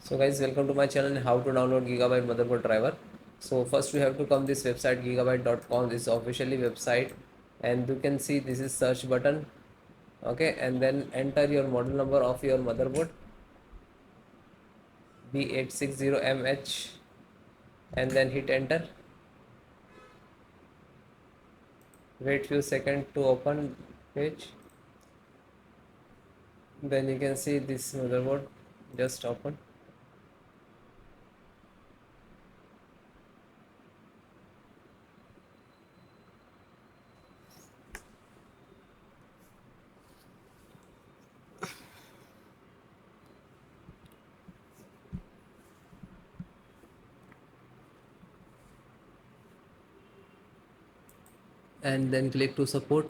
So guys, welcome to my channel how to download Gigabyte motherboard driver. So first we have to come this website gigabyte.com. This is officially website and you can see this is search button. Okay, and then enter your model number of your motherboard B860MH and then hit enter. Wait few seconds to open page. Then you can see this motherboard just open. And then click to support.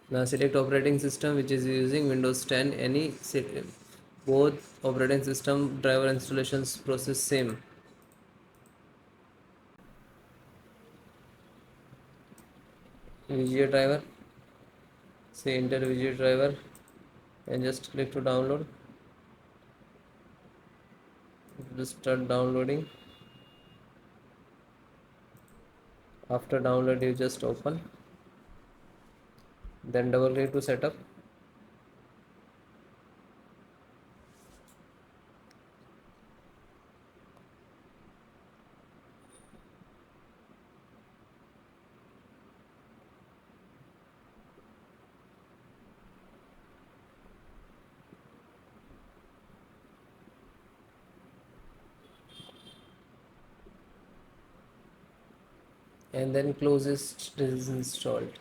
Now select operating system which is using Windows 10. Both operating system driver installations process same. VGA driver. Say enter VGA driver and just click to download. Just start downloading. After download you just open. Then double click to setup. And then close it. This is installed.